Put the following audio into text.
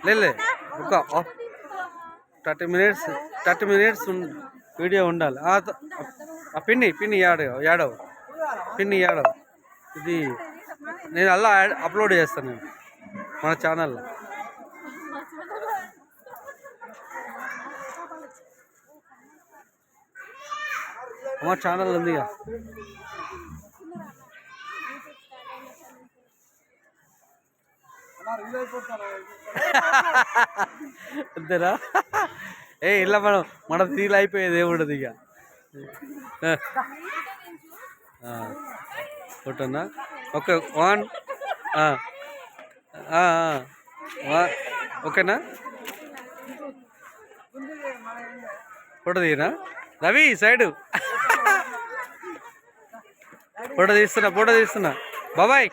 లేదు ఒక 30 minutes video ఉండాలి. పిన్ని యాడవ్ పిన్ని యాడవ్ ఇది నేను అలా అప్లోడ్ చేస్తాను నేను మన ఛానల్లో. మా ఛానల్ ఉంది అంతేనా? ఇలా మన ఫీల్ అయిపోయేది ఏముండదు ఇక. ఫోటోనా? ఓకే 1 ఓకేనా? ఫోటో తీయనా రవి? సైడు ఫోటో తీస్తున్నా. బాబాయ్.